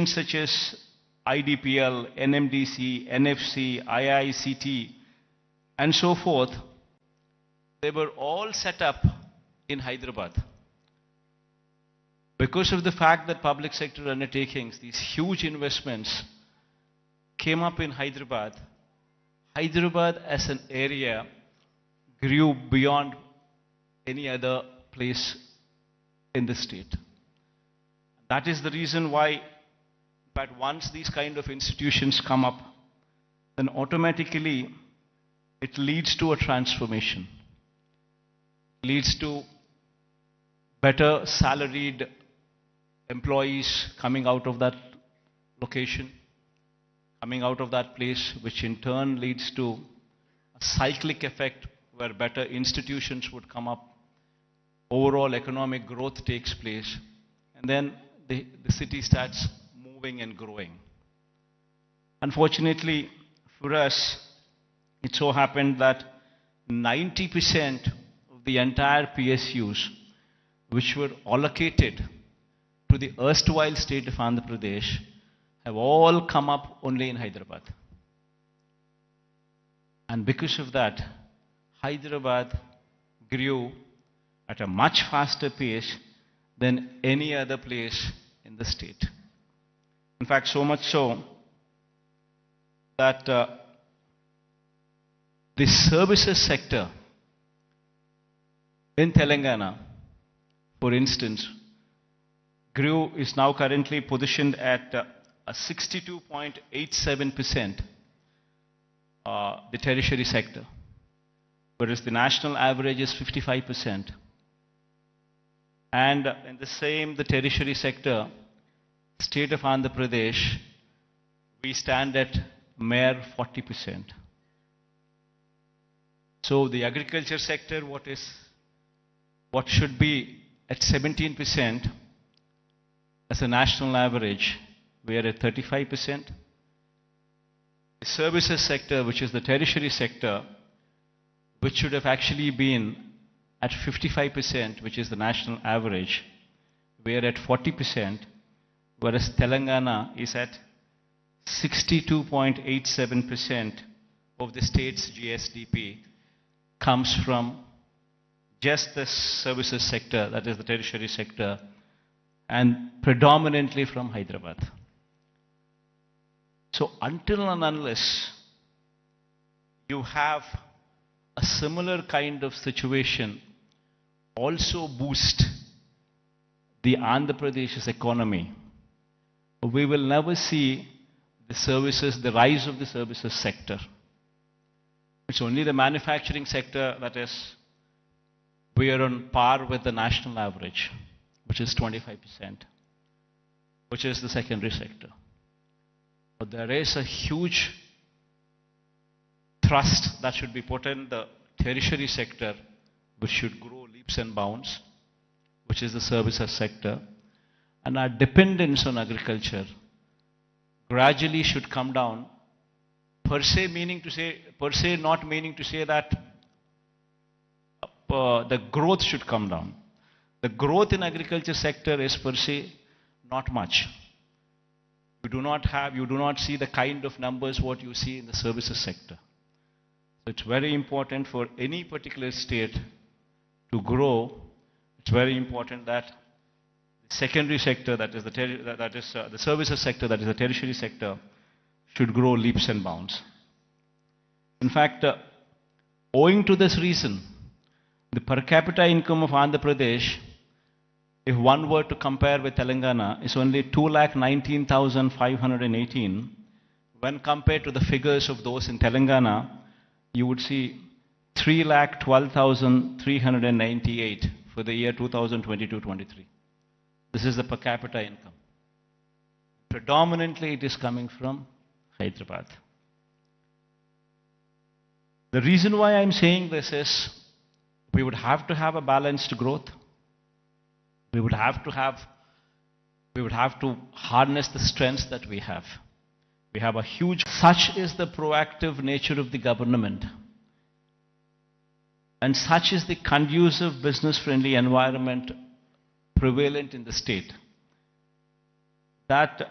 such as IDPL, NMDC, NFC, IICT, and so forth, they were all set up in Hyderabad. Because of the fact that public sector undertakings, these huge investments came up in Hyderabad, Hyderabad as an area grew beyond any other place in the state. That is the reason why, but once these kind of institutions come up, then automatically it leads to a transformation, leads to better salaried employees coming out of that location, coming out of that place, which in turn leads to a cyclic effect where better institutions would come up, overall economic growth takes place, and then the city starts moving and growing. Unfortunately for us, it so happened that 90% of the entire PSUs which were allocated to the erstwhile state of Andhra Pradesh have all come up only in Hyderabad. And because of that, Hyderabad grew at a much faster pace than any other place in the state. In fact, so much so that the services sector in Telangana, for instance, is now currently positioned at a 62.87%, the tertiary sector, whereas the national average is 55%. And in the tertiary sector, state of Andhra Pradesh, we stand at mere 40%. So the agriculture sector, what should be at 17% as a national average, we are at 35%. The services sector, which is the tertiary sector, which should have actually been at 55%, which is the national average, we are at 40%, whereas Telangana is at 62.87% of the state's GSDP comes from just the services sector, that is the tertiary sector, and predominantly from Hyderabad. So until and unless you have a similar kind of situation also boost the Andhra Pradesh's economy, we will never see the rise of the services sector. It's only the manufacturing sector that is, we are on par with the national average, which is 25%, which is the secondary sector. But there is a huge thrust that should be put in the tertiary sector, which should grow leaps and bounds, which is the services sector. And our dependence on agriculture gradually should come down, per se not meaning to say that the growth should come down. The growth in agriculture sector is per se not much. You do not see the kind of numbers what you see in the services sector. So it's very important for any particular state to grow. It's very important that the secondary sector, that is the services sector, that is the tertiary sector, should grow leaps and bounds. In fact, owing to this reason, the per capita income of Andhra Pradesh, if one were to compare with Telangana, is only 2,19,518. When compared to the figures of those in Telangana, you would see 3,12,398 for the year 2022-23. This is the per capita income. Predominantly it is coming from Hyderabad. The reason why I'm saying this is we would have to have a balanced growth. We would have to harness the strengths that we have. We have a huge, such is the proactive nature of the government. And such is the conducive business-friendly environment prevalent in the state, that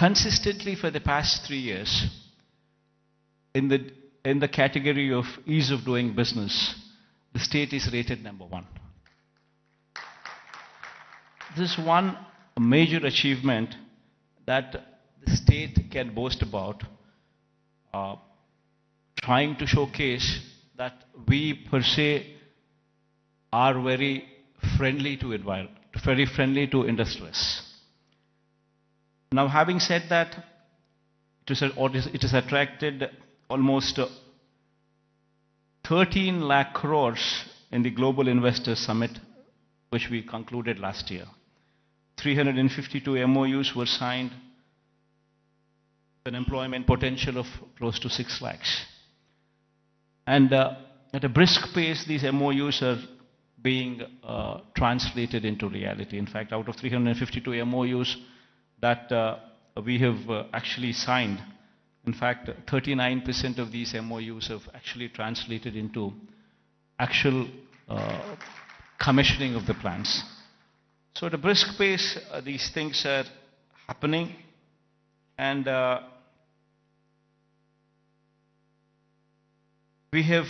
consistently for the past 3 years, in the category of ease of doing business, the state is rated #1. This is one major achievement that the state can boast about, trying to showcase that we per se are very friendly to environment, very friendly to industrialists. Now, having said that, it has attracted almost 13 lakh crores in the Global Investors Summit, which we concluded last year. 352 MOUs were signed, an employment potential of close to 6 lakhs. And at a brisk pace, these MOUs are being translated into reality. In fact, out of 352 MOUs that we have actually signed, in fact, 39% of these MOUs have actually translated into actual commissioning of the plants. So at a brisk pace, these things are happening, and we have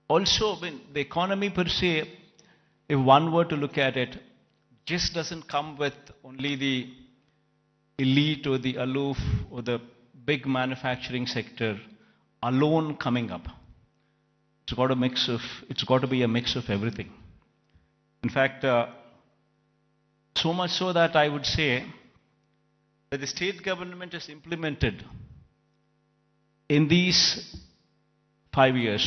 also, the economy per se, if one were to look at it, just doesn't come with only the elite or the aloof or the big manufacturing sector alone coming up. It's got to be a mix of everything. In fact, so much so that I would say that the state government has implemented in these 5 years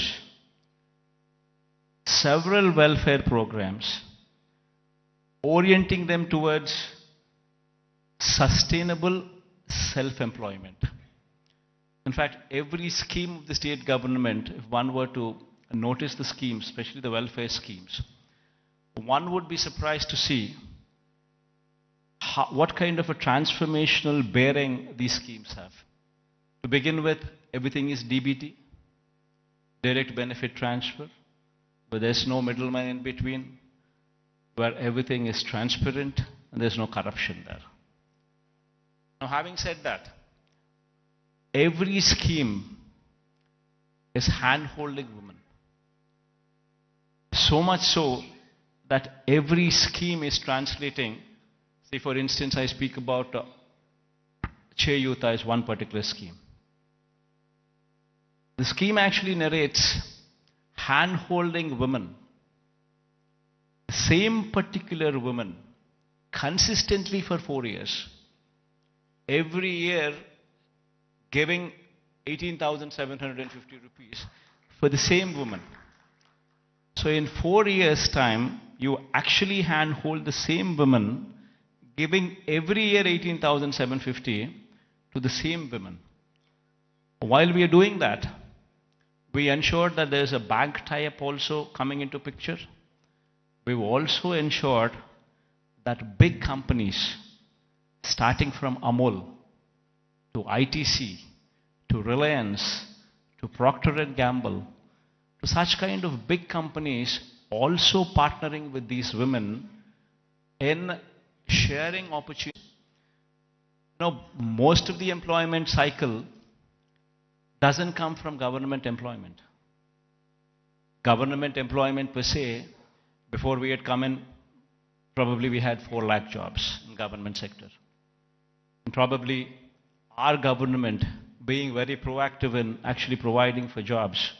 several welfare programs orienting them towards sustainable self-employment. In fact, every scheme of the state government, if one were to notice the schemes, especially the welfare schemes, one would be surprised to see what kind of a transformational bearing these schemes have. To begin with, everything is DBT, direct benefit transfer, where there's no middleman in between, where everything is transparent and there's no corruption there. Now, having said that, every scheme is hand-holding women. So much so that every scheme is translating. Say, for instance, I speak about Cheyuta as one particular scheme. The scheme actually narrates hand-holding women, the same particular woman, consistently for 4 years, every year giving 18,750 rupees for the same woman. So in 4 years' time, you actually handhold the same woman, giving every year 18,750 to the same women. While we are doing that, we ensured that there is a bank tie-up also coming into picture. We've also ensured that big companies, starting from Amul to ITC to Reliance to Procter & Gamble, to such kind of big companies also partnering with these women in sharing opportunities. Most of the employment cycle doesn't come from government employment. Government employment per se, before we had come in, probably we had 4 lakh jobs in government sector. And probably our government, being very proactive in actually providing for jobs,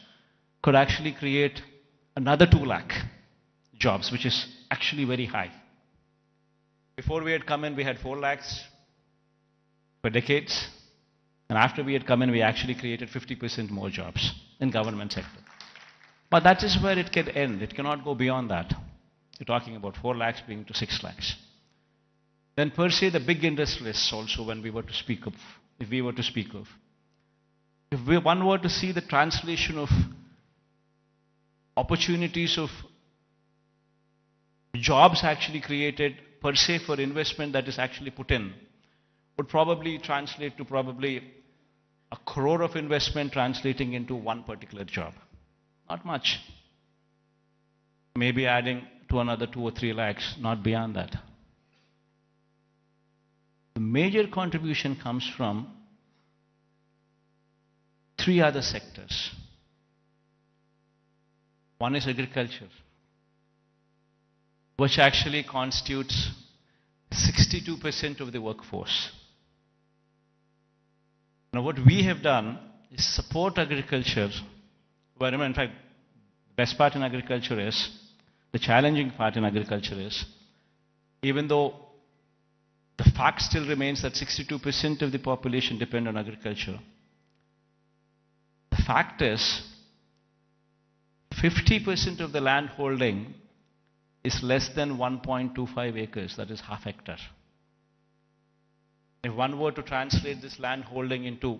could actually create another 2 lakh jobs, which is actually very high. Before we had come in, we had 4 lakhs for decades. And after we had come in, we actually created 50% more jobs in government sector. But that is where it can end. It cannot go beyond that. You're talking about 4 lakhs being to 6 lakhs. Then per se, the big industrialists also, when we were to speak of, if we were to speak of, if one were to see the translation of opportunities of jobs actually created per se for investment that is actually put in, would probably translate to probably 1 crore of investment translating into one particular job. Not much. Maybe adding to another 2 or 3 lakhs, not beyond that. The major contribution comes from three other sectors. One is agriculture, which actually constitutes 62% of the workforce. Now, what we have done is support agriculture. Well, in fact, the best part in agriculture is, the challenging part in agriculture is, even though the fact still remains that 62% of the population depend on agriculture, the fact is 50% of the land holding is less than 1.25 acres, that is half hectare. If one were to translate this land holding into,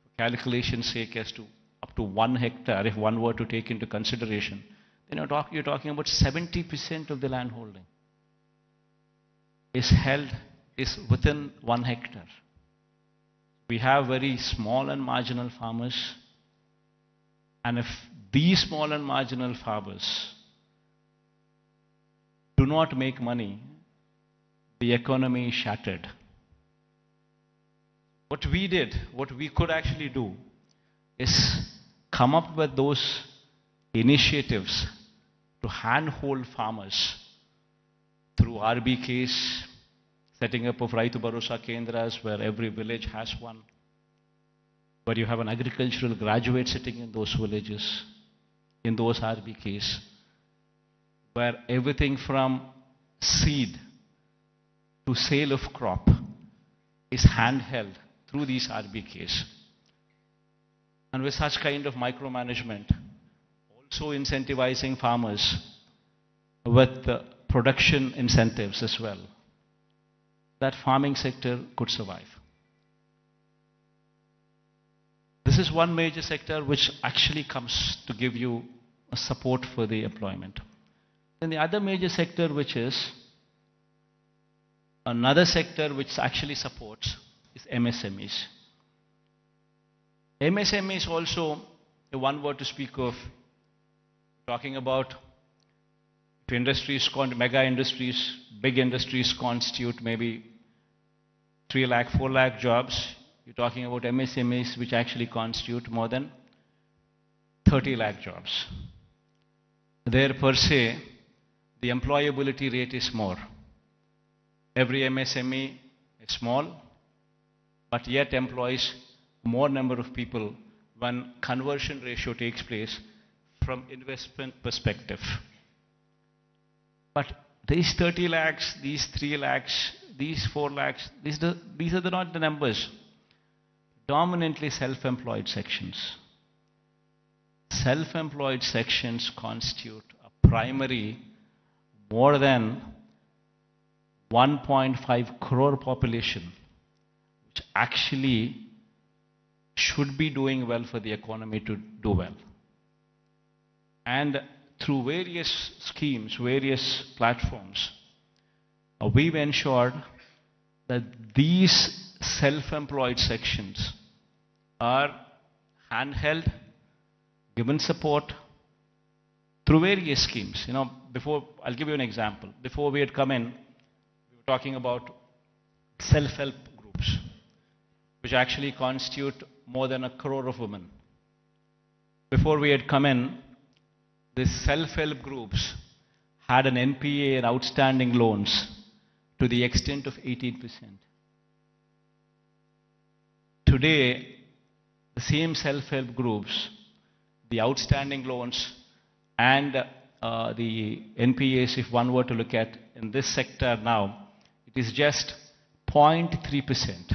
for calculation's sake, as to up to 1 hectare, if one were to take into consideration, then you're talking about 70% of the land holding is within 1 hectare. We have very small and marginal farmers, and if these small and marginal farmers do not make money, the economy is shattered. What we did, what we could actually do, is come up with those initiatives to handhold farmers through RBKs, setting up of Raitu Bharosa Kendras, where every village has one, where you have an agricultural graduate sitting in those villages, in those RBKs, where everything from seed to sale of crop is handheld through these RBKs. And with such kind of micromanagement, also incentivizing farmers with production incentives as well, that farming sector could survive. This is one major sector which actually comes to give you a support for the employment. Then the other major sector, which is another sector which actually supports, is MSMEs. MSMEs also, if one were to speak of, talking about, if industries, mega industries, big industries constitute maybe 3 lakh, 4 lakh jobs, you're talking about MSMEs which actually constitute more than 30 lakh jobs. There per se, the employability rate is more. Every MSME is small, but yet employs more number of people when conversion ratio takes place from investment perspective. But these 30 lakhs, these 3 lakhs, these 4 lakhs, these are not the numbers. Dominantly self-employed sections. Self-employed sections constitute a primary more than 1.5 crore population, which actually should be doing well for the economy to do well. And through various schemes, various platforms, we've ensured that these self-employed sections are handheld, given support through various schemes. You know, before, I'll give you an example. Before we had come in, we were talking about self-help groups, which actually constitute more than 1 crore of women. Before we had come in, these self-help groups had an NPA and outstanding loans to the extent of 18%. Today, the same self-help groups, the outstanding loans and the NPAs, if one were to look at in this sector now, it is just 0.3%.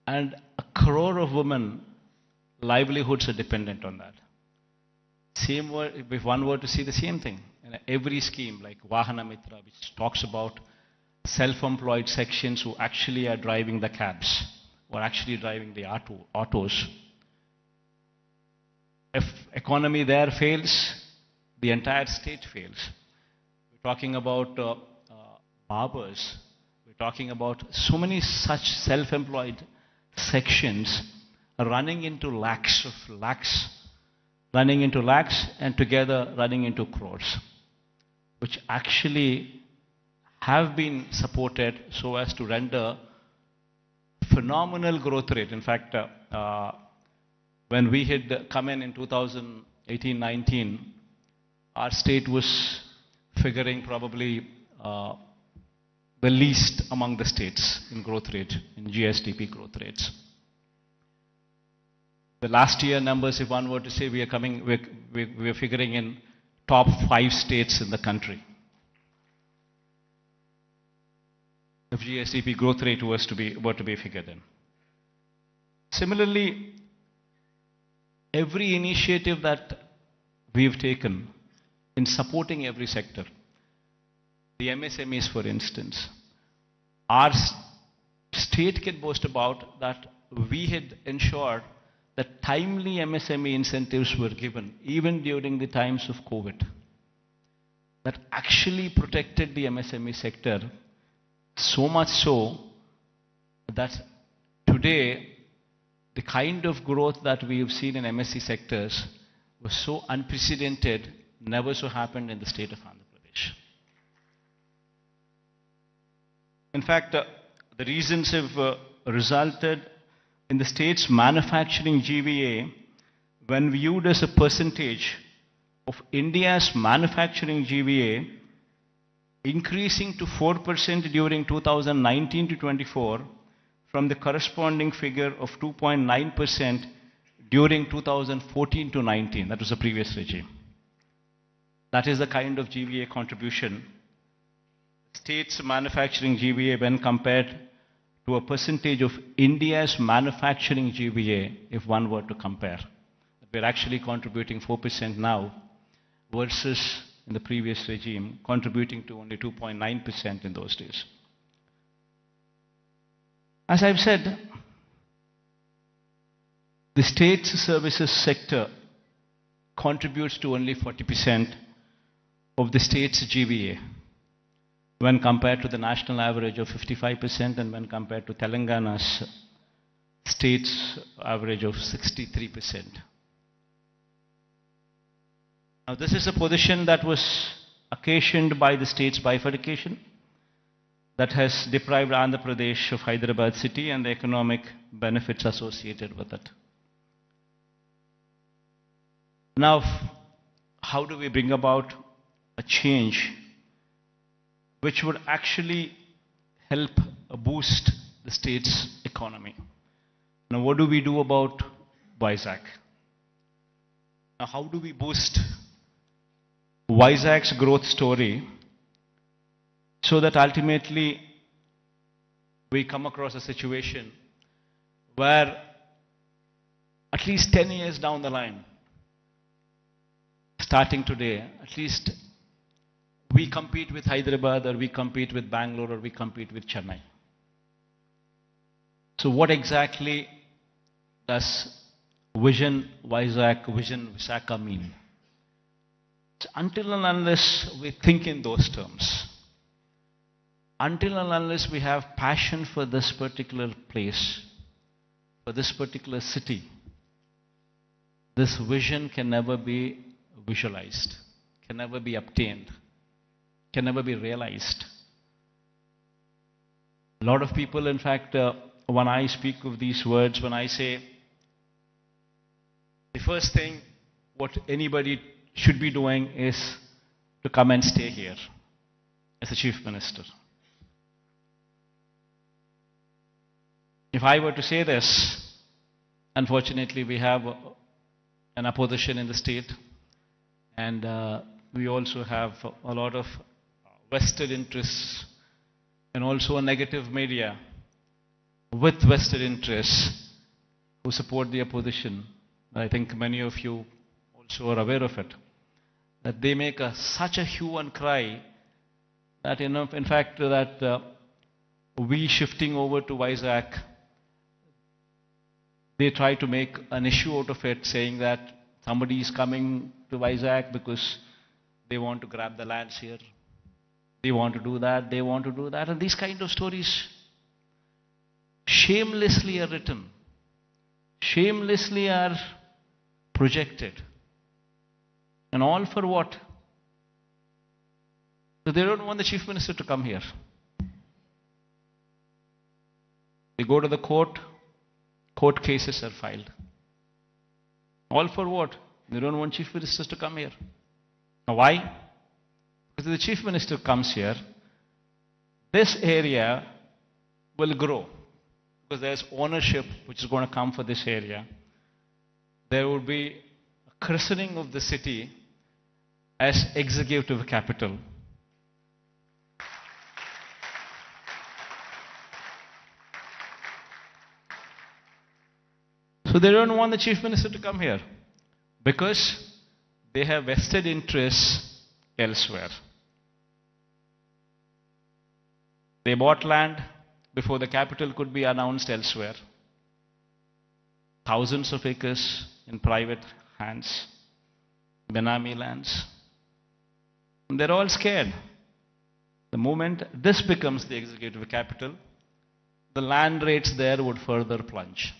And 1 crore of women livelihoods are dependent on that. Same word, if one were to see the same thing, in every scheme like Vahana Mitra, which talks about self-employed sections who actually are driving the cabs, or actually driving the autos. If economy there fails, the entire state fails. We're talking about barbers. We're talking about so many such self-employed sections running into lakhs, and together running into crores, which which actually have been supported so as to render phenomenal growth rate. In fact, when we had come in 2018-19, our state was figuring probably the least among the states in growth rate, in GSDP growth rates. The last year numbers, if one were to say, we are figuring in top 5 states in the country. If GSDP growth rate were to be figured in. Similarly, every initiative that we've taken in supporting every sector, the MSMEs for instance, our state can boast about that we had ensured that timely MSME incentives were given even during the times of COVID. That actually protected the MSME sector, so much so that today the kind of growth that we have seen in MSE sectors was so unprecedented, never so happened in the state of Andhra Pradesh. In fact, the reasons have resulted in the state's manufacturing GVA, when viewed as a percentage of India's manufacturing GVA, increasing to 4% during 2019 to 24 from the corresponding figure of 2.9% during 2014 to 19. That was the previous regime. That is the kind of GVA contribution. State's manufacturing GVA when compared to a percentage of India's manufacturing GVA, if one were to compare. We're actually contributing 4% now versus in the previous regime, contributing to only 2.9% in those days. As I've said, the state's services sector contributes to only 40% of the state's GVA when compared to the national average of 55% and when compared to Telangana's state's average of 63%. Now, this is a position that was occasioned by the state's bifurcation that has deprived Andhra Pradesh of Hyderabad city and the economic benefits associated with it. Now, how do we bring about a change which would actually help boost the state's economy? Now, what do we do about Vizag? Now, how do we boost Vizag's growth story so that ultimately we come across a situation where at least 10 years down the line, starting today, at least we compete with Hyderabad or we compete with Bangalore or we compete with Chennai. So what exactly does Vision Vizag, Vision Visakha mean? Until and unless we think in those terms, until and unless we have passion for this particular place, for this particular city, this vision can never be visualized, can never be obtained, can never be realized. A lot of people, in fact, when I speak of these words, when I say the first thing what anybody should be doing is to come and stay here as a chief minister. If I were to say this, unfortunately we have an opposition in the state, and we also have a lot of vested interests and also a negative media with vested interests who support the opposition. I think many of you also are aware of it, that they make such a hue and cry that, in fact, that we shifting over to Vizag, they try to make an issue out of it, saying that somebody is coming to Vizag because they want to grab the lands here, they want to do that, they want to do that, and these kind of stories shamelessly are written, shamelessly are projected. And all for what? So they don't want the chief minister to come here. They go to the court cases are filed. All for what? They don't want chief ministers to come here. Now why? Because if the chief minister comes here, this area will grow. Because there's ownership which is going to come for this area. There will be a christening of the city as executive capital. So they don't want the chief minister to come here because they have vested interests elsewhere. They bought land before the capital could be announced elsewhere. Thousands of acres in private hands, Benami lands. And they're all scared. The moment this becomes the executive capital, the land rates there would further plunge.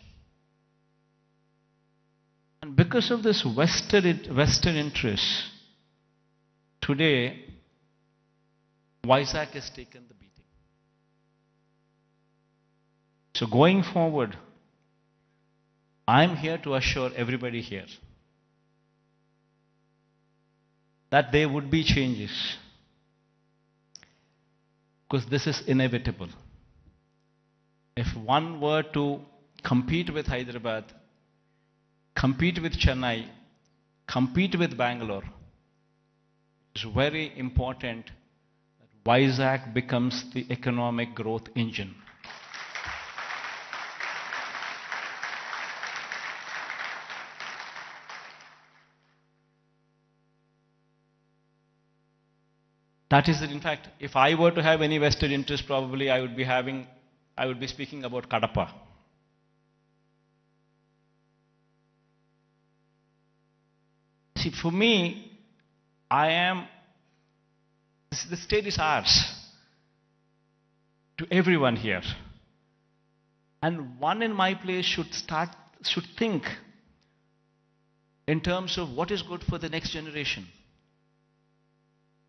And because of this vested interest, today, Vizag has taken the beating. So going forward, I'm here to assure everybody here that there would be changes. Because this is inevitable. If one were to compete with Hyderabad, compete with Chennai, compete with Bangalore, it's very important that Vizag becomes the economic growth engine. That is it. In fact, if I were to have any vested interest, probably I would be speaking about Kadapa. See, for me, the state is ours, to everyone here. And one in my place should think in terms of what is good for the next generation.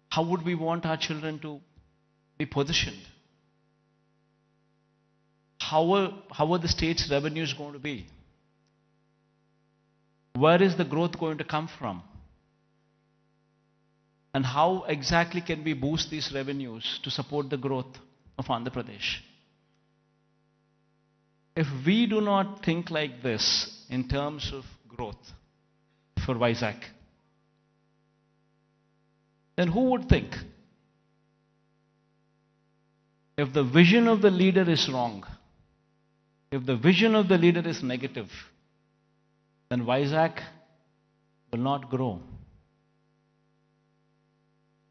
How would we want our children to be positioned? How are the state's revenues going to be? Where is the growth going to come from? And how exactly can we boost these revenues to support the growth of Andhra Pradesh? If we do not think like this in terms of growth for Vizag, then who would think? If the vision of the leader is wrong, if the vision of the leader is negative, then Vizag will not grow.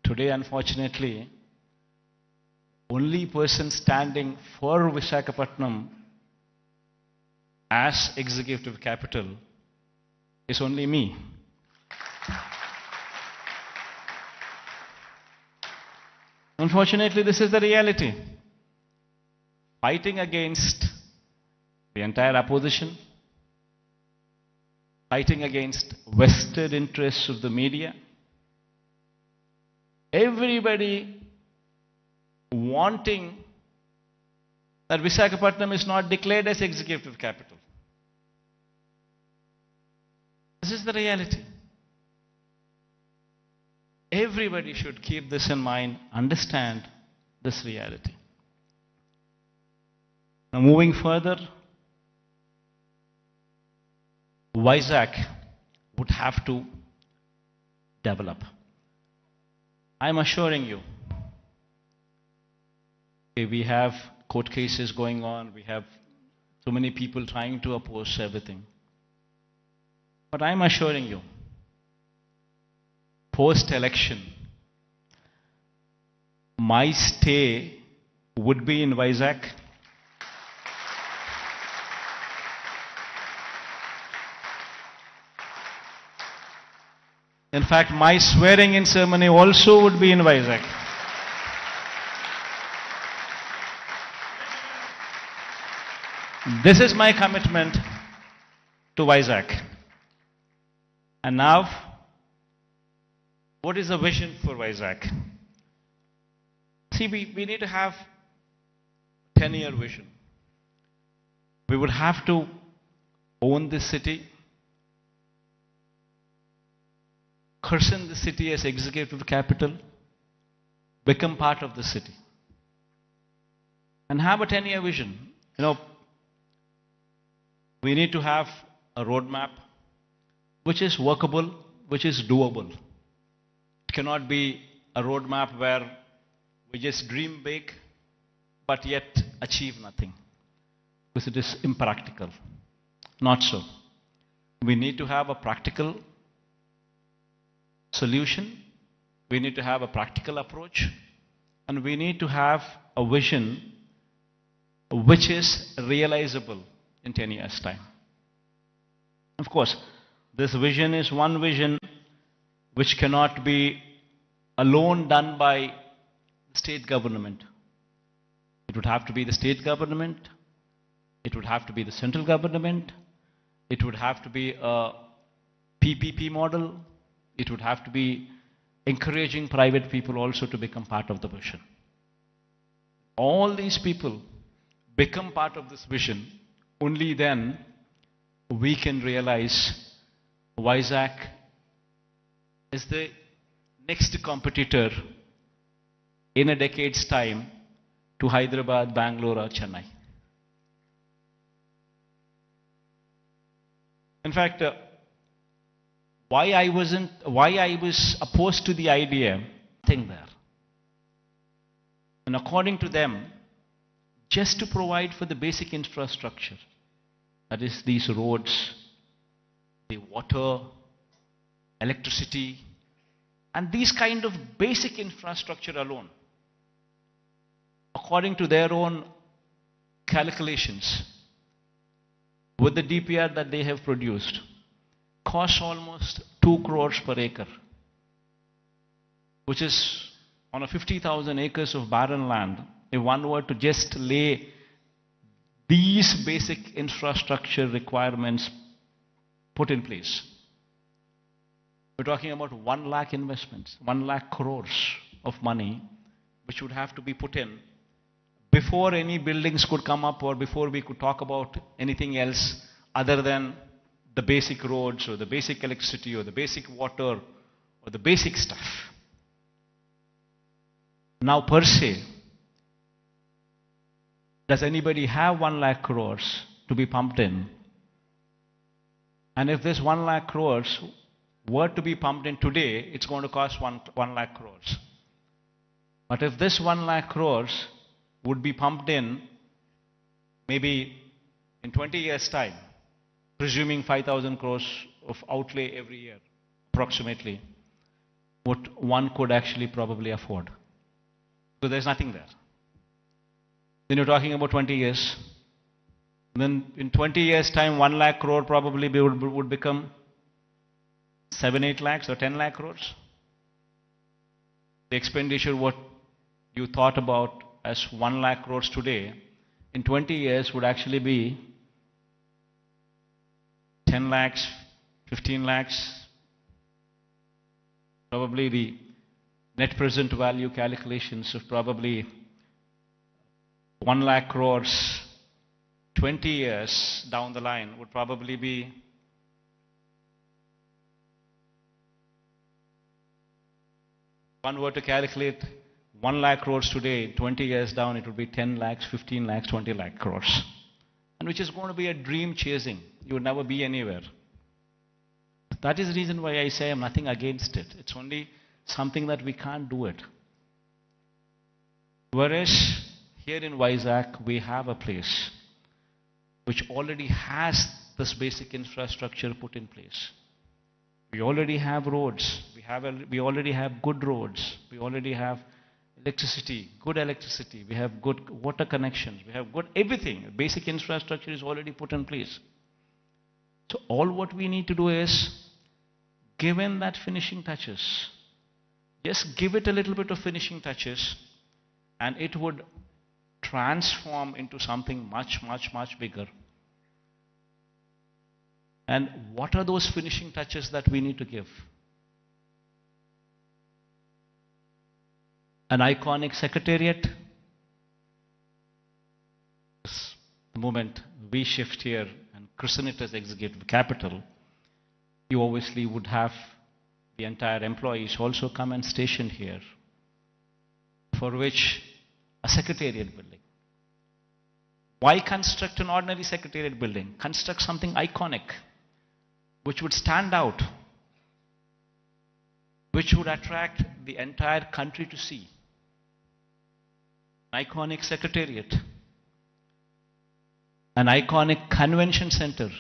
Today, unfortunately, only person standing for Visakhapatnam as executive capital is only me. Unfortunately, this is the reality. Fighting against the entire opposition, fighting against vested interests of the media, everybody wanting that Visakhapatnam is not declared as executive capital. This is the reality. Everybody should keep this in mind, understand this reality. Now moving further, Vizag would have to develop. I'm assuring you, we have court cases going on, we have so many people trying to oppose everything. But I'm assuring you, post-election, my stay would be in Vizag. In fact, my swearing-in ceremony also would be in Vizag. This is my commitment to Vizag. And now, what is the vision for Vizag? See, we need to have 10-year vision. We would have to own this city, christen the city as executive capital, become part of the city, and have a 10-year vision. We need to have a roadmap which is workable, which is doable. It cannot be a roadmap where we just dream big but yet achieve nothing, because it is impractical. Not so. We need to have a practical solution, we need to have a practical approach, and we need to have a vision which is realizable in 10 years' time. Of course, this vision is one vision which cannot be alone done by the state government. It would have to be the state government, it would have to be the central government, it would have to be a PPP model, it would have to be encouraging private people also to become part of the vision. All these people become part of this vision, only then we can realize Vizag is the next competitor in a decade's time to Hyderabad, Bangalore or Chennai. In fact, why I was opposed to the idea, nothing there. And according to them, just to provide for the basic infrastructure, that is these roads, the water, electricity, and these kind of basic infrastructure alone, according to their own calculations, with the DPR that they have produced, costs almost 2 crores per acre, which is on a 50,000 acres of barren land. If one were to just lay these basic infrastructure requirements put in place, we're talking about 1 lakh investments, 1 lakh crores of money, which would have to be put in before any buildings could come up, or before we could talk about anything else other than the basic roads or the basic electricity or the basic water or the basic stuff. Now per se, does anybody have 1 lakh crores to be pumped in? And if this 1 lakh crores were to be pumped in today, it's going to cost 1 lakh crores. But if this 1 lakh crores would be pumped in maybe in 20 years' time, presuming 5,000 crores of outlay every year, approximately, what one could actually probably afford. So there's nothing there. Then you're talking about 20 years. Then in 20 years' time, 1 lakh crore probably would become 7, 8 lakhs or 10 lakh crores. The expenditure, what you thought about as 1 lakh crores today, in 20 years would actually be 10 lakhs, 15 lakhs. Probably the net present value calculations of probably 1 lakh crores 20 years down the line would probably be one were to calculate 1 lakh crores today, 20 years down, it would be 10 lakhs, 15 lakhs, 20 lakh crores. And which is going to be a dream chasing. You would never be anywhere. That is the reason why I say I'm nothing against it. It's only something that we can't do it. Whereas here in Vizag, we have a place which already has this basic infrastructure put in place. We already have roads. We already have good roads. We already have electricity, good electricity. We have good water connections. We have good everything. Basic infrastructure is already put in place. So all what we need to do is give in that finishing touches. Just give it a little bit of finishing touches, and it would transform into something much, much, much bigger. And what are those finishing touches that we need to give? an iconic secretariat. The moment we shift here and christen it as executive capital, you obviously would have the entire employees also come and station here, for which a secretariat building. Why construct an ordinary secretariat building? Construct something iconic, which would stand out, which would attract the entire country to see. An iconic secretariat, an iconic convention center.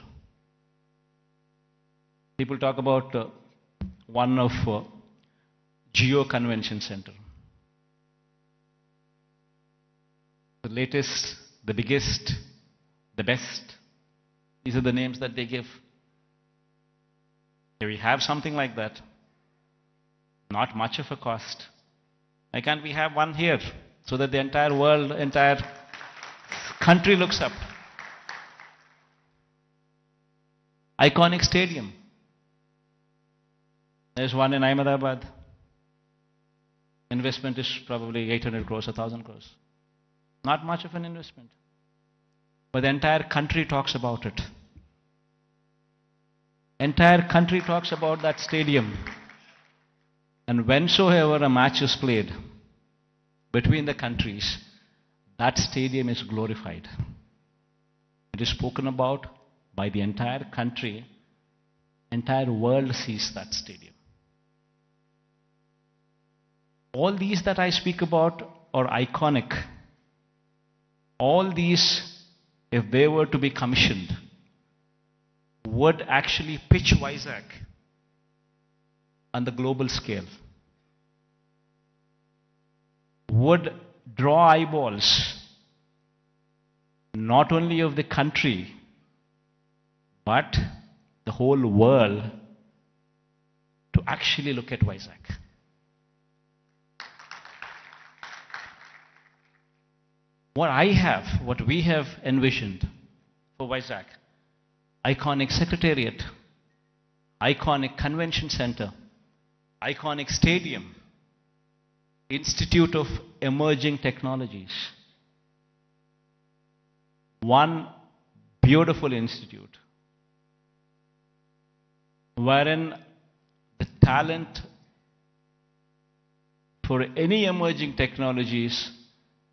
People talk about one of Geo Convention Center. The latest, the biggest, the best. These are the names that they give. Here we have something like that. Not much of a cost. Why can't we have one here so that the entire world, entire country looks up? Iconic stadium. There's one in Ahmedabad. Investment is probably 800 crores, 1,000 crores. Not much of an investment. But the entire country talks about it. Entire country talks about that stadium. And whensoever a match is played between the countries, that stadium is glorified. It is spoken about by the entire country. Entire world sees that stadium. All these that I speak about are iconic. All these, if they were to be commissioned, would actually pitch Vizag on the global scale, would draw eyeballs not only of the country but the whole world to actually look at Vizag. What we have envisioned for Vizag, iconic secretariat, iconic convention center, iconic stadium, Institute of Emerging Technologies. One beautiful institute wherein the talent for any emerging technologies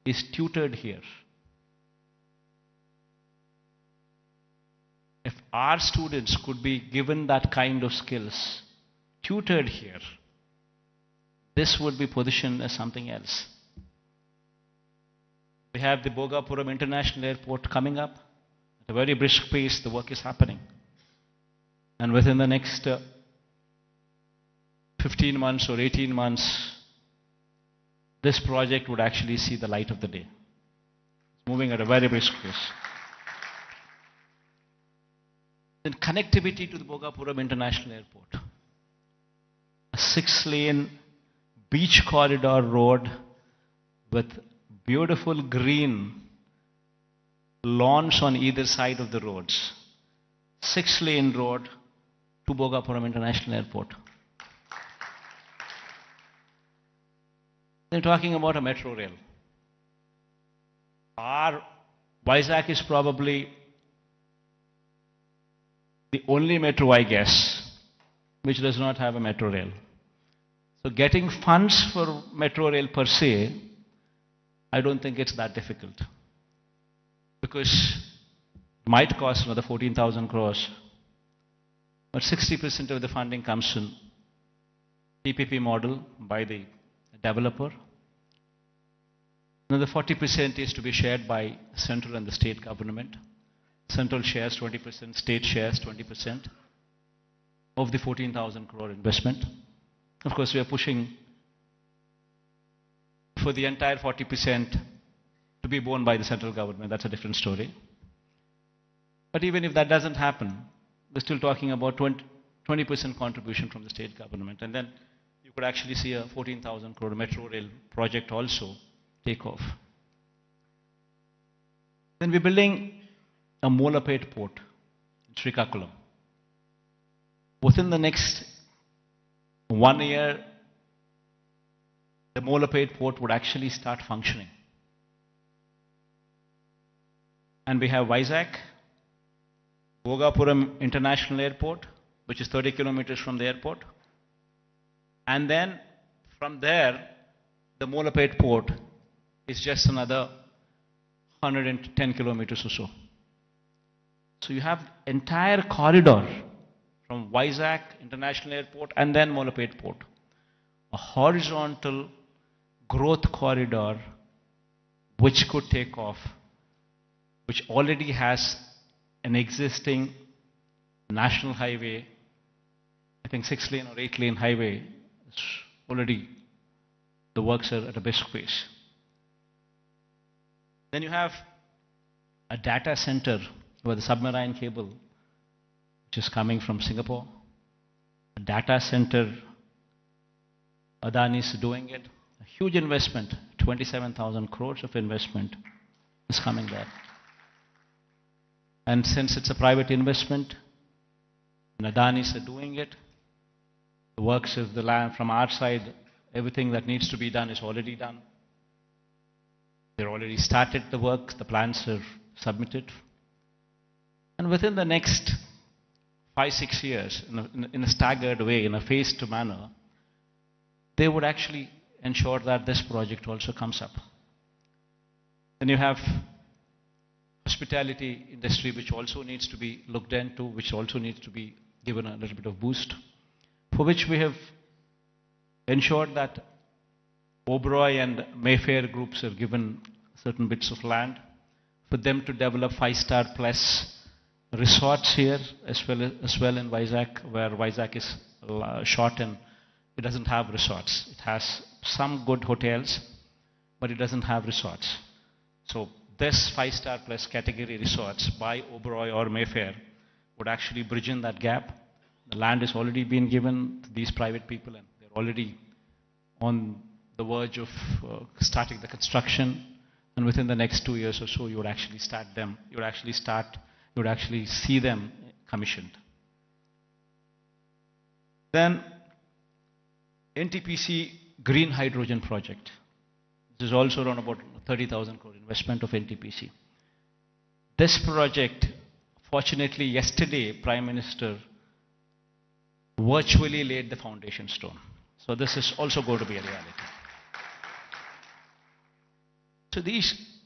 is tutored here. If our students could be given that kind of skills, tutored here, this would be positioned as something else. We have the Bhogapuram International Airport coming up. At a very brisk pace, the work is happening. And within the next 15 months or 18 months, this project would actually see the light of the day. It's moving at a very brisk pace. Then connectivity to the Bhogapuram International Airport. A 6-lane beach corridor road with beautiful green lawns on either side of the roads. 6-lane road to Bhogapuram International Airport. They're talking about a metro rail. Our Vizag is probably the only metro, I guess, which does not have a metro rail. So getting funds for metro rail per se, I don't think it's that difficult. Because it might cost another 14,000 crores. But 60% of the funding comes in PPP model by the developer. Another 40% is to be shared by central and the state government. Central shares 20%, state shares 20% of the 14,000 crore investment. Of course, we are pushing for the entire 40% to be borne by the central government. That's a different story. But even if that doesn't happen, we're still talking about 20% contribution from the state government. And then you could actually see a 14,000 crore metro rail project also take off. Then we're building a Molapet port in Srikakulam. Within the next 1 year, the Molarpet port would actually start functioning. And we have Vizag, Bhogapuram International Airport, which is 30 kilometers from the airport. And then from there, the Molarpet port is just another 110 kilometers or so. So you have entire corridor from Vizag International Airport and then Molarpet port. A horizontal growth corridor which could take off, which already has an existing national highway, I think 6-lane or 8-lane highway. It's already, the works are at a brisk pace. Then you have a data center with a submarine cable, which is coming from Singapore. A data center, Adani is doing it. A huge investment, 27,000 crores of investment is coming there. And since it's a private investment, and Adani is doing it, the works of the land from our side, everything that needs to be done is already done. They've already started the work, the plans are submitted. And within the next 5-6 years, in a staggered way, in a phased manner, they would actually ensure that this project also comes up. Then you have hospitality industry, which also needs to be looked into, which also needs to be given a little bit of boost, for which we have ensured that Oberoi and Mayfair groups have given certain bits of land for them to develop 5-star plus resorts here, as well in Vizag, where Vizag is short and it doesn't have resorts. It has some good hotels, but it doesn't have resorts. So this 5-star plus category resorts by Oberoi or Mayfair would actually bridge in that gap. The land has already been given to these private people, and they're already on the verge of starting the construction. And within the next 2 years or so, you would actually start them. You would actually see them commissioned. Then NTPC Green Hydrogen Project. This is also around about 30,000 crore investment of NTPC. This project, fortunately, yesterday, Prime Minister virtually laid the foundation stone. So this is also going to be a reality. So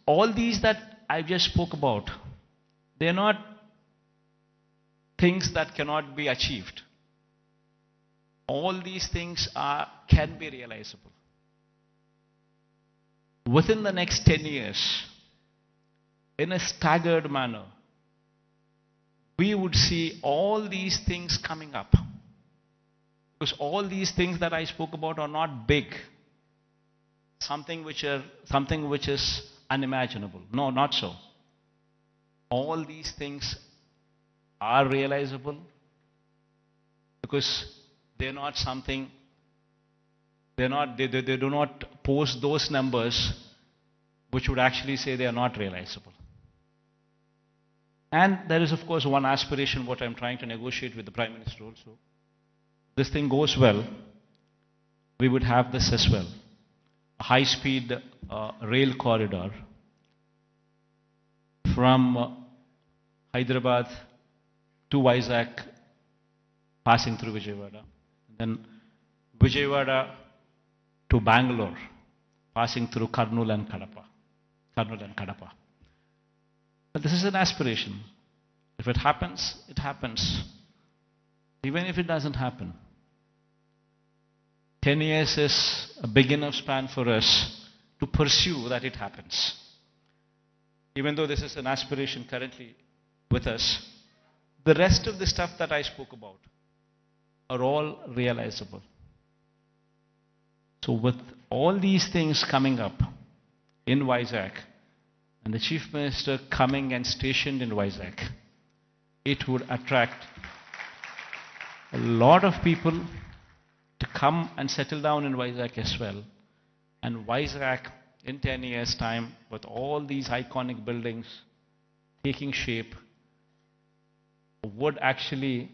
all these that I just spoke about, they're not things that cannot be achieved. All these things can be realizable. Within the next 10 years, in a staggered manner, we would see all these things coming up. Because all these things that I spoke about are not big. Something which is unimaginable. No, not so. All these things are realizable because they're not something, they do not pose those numbers which would actually say they are not realizable. And there is, of course, one aspiration what I'm trying to negotiate with the Prime Minister also. This thing goes well, we would have this as well. A high-speed rail corridor from Hyderabad to Vizag, passing through Vijayawada. Then Vijayawada to Bangalore, passing through Kurnool and Kadapa. But this is an aspiration. If it happens, it happens. Even if it doesn't happen, 10 years is a big enough span for us to pursue that it happens. Even though this is an aspiration currently with us, the rest of the stuff that I spoke about are all realizable. So with all these things coming up in Vizag, and the Chief Minister coming and stationed in Vizag, it would attract a lot of people to come and settle down in Vizag as well. And Vizag, in 10 years' time, with all these iconic buildings taking shape, would actually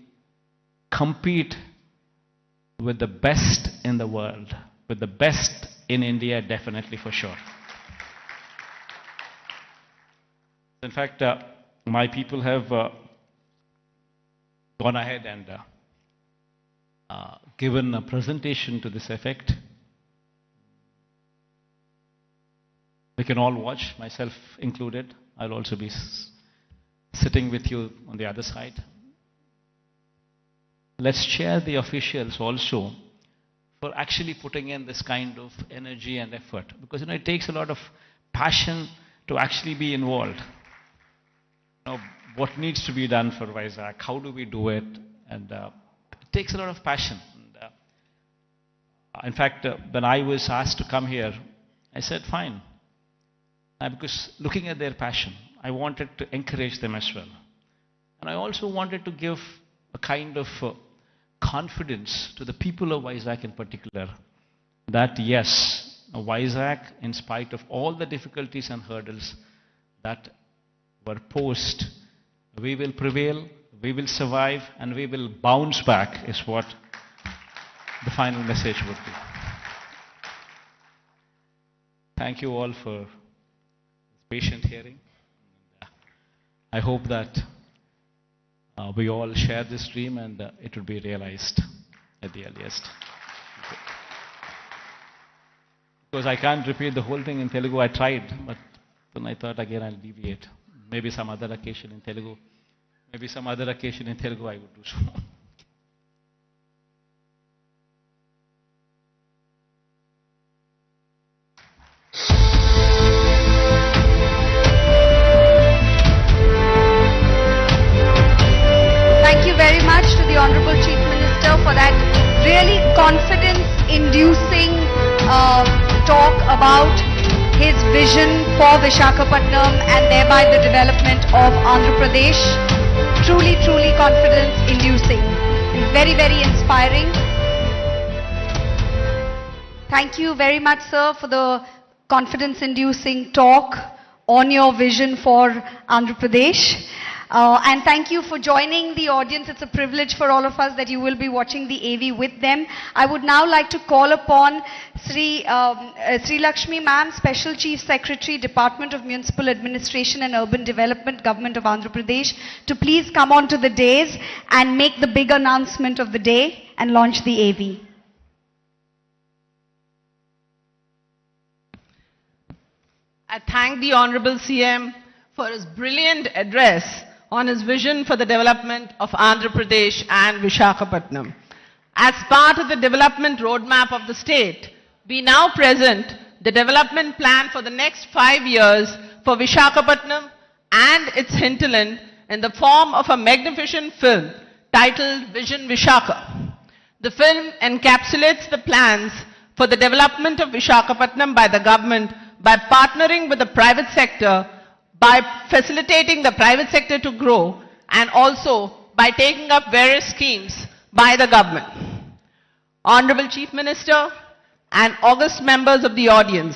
compete with the best in the world, with the best in India, definitely for sure. In fact, my people have gone ahead and given a presentation to this effect. We can all watch, myself included. I'll also be sitting with you on the other side. Let's share the officials also for actually putting in this kind of energy and effort, because it takes a lot of passion to actually be involved. What needs to be done for Vizag? How do we do it? And it takes a lot of passion. And, in fact, when I was asked to come here, I said, fine. Because looking at their passion, I wanted to encourage them as well. And I also wanted to give a kind of confidence to the people of Vizag in particular, that yes, Vizag, in spite of all the difficulties and hurdles that were posed, we will prevail, we will survive, and we will bounce back, is what the final message would be. Thank you all for patient hearing. I hope that we all share this dream and it will be realized at the earliest. Because I can't repeat the whole thing in Telugu. I tried, but then I thought again I'll deviate. Maybe some other occasion in Telugu. Maybe some other occasion in Telugu I would do so. Thank you very much to the Honorable Chief Minister for that really confidence-inducing talk about his vision for Visakhapatnam and thereby the development of Andhra Pradesh. Truly, truly confidence-inducing. Very, very inspiring. Thank you very much, sir, for the confidence-inducing talk on your vision for Andhra Pradesh. And thank you for joining the audience. It's a privilege for all of us that you will be watching the AV with them. I would now like to call upon Sri Lakshmi Ma'am, Special Chief Secretary, Department of Municipal Administration and Urban Development, Government of Andhra Pradesh, to please come on to the dais and make the big announcement of the day and launch the AV. I thank the Honorable CM for his brilliant address on his vision for the development of Andhra Pradesh and Visakhapatnam. As part of the development roadmap of the state, we now present the development plan for the next 5 years for Visakhapatnam and its hinterland in the form of a magnificent film titled Vision Vishakha. The film encapsulates the plans for the development of Visakhapatnam by the government by partnering with the private sector, by facilitating the private sector to grow, and also by taking up various schemes by the government. Honorable Chief Minister and august members of the audience,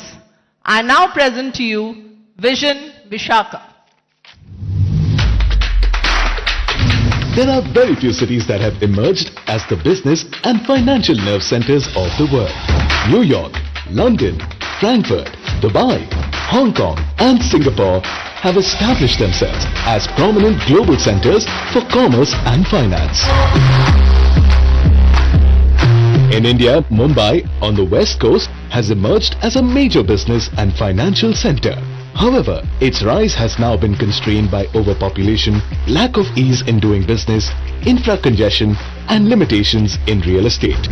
I now present to you Vision Vishakha. There are very few cities that have emerged as the business and financial nerve centers of the world. New York, London, Frankfurt, Dubai, Hong Kong and Singapore have established themselves as prominent global centers for commerce and finance. In India, Mumbai on the west coast has emerged as a major business and financial center. However, its rise has now been constrained by overpopulation, lack of ease in doing business, infra-congestion and limitations in real estate.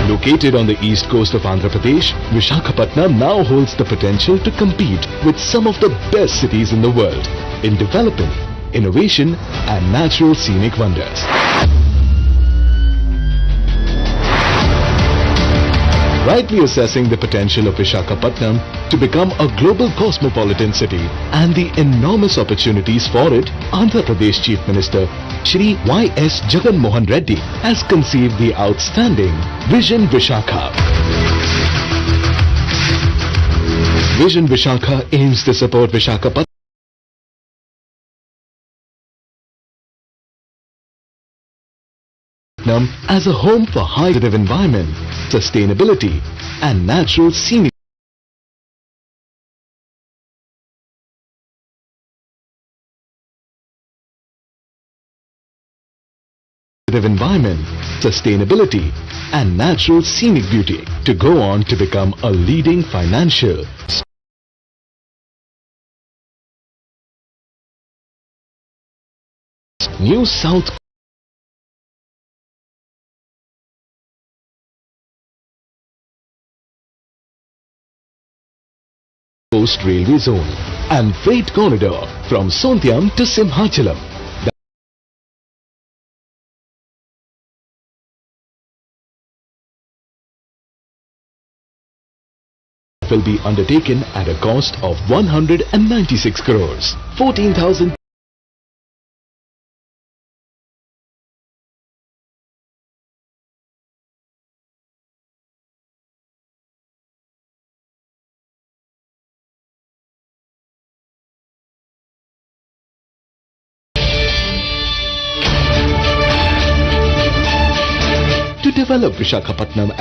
Located on the east coast of Andhra Pradesh, Visakhapatnam now holds the potential to compete with some of the best cities in the world in development, innovation and natural scenic wonders. Rightly assessing the potential of Visakhapatnam to become a global cosmopolitan city and the enormous opportunities for it, Andhra Pradesh Chief Minister Shri Y.S. Jagan Mohan Reddy has conceived the outstanding Vision Vishakha. Vision Vishakha aims to support Visakhapatnam as a home for high-positive environment, sustainability and natural scenic environment, sustainability and natural scenic beauty to go on to become a leading financial New South Coast Railway Zone and Freight Corridor from Sontiam to Simhachalam. Will be undertaken at a cost of 196 crores, 14,000 to develop Visakhapatnam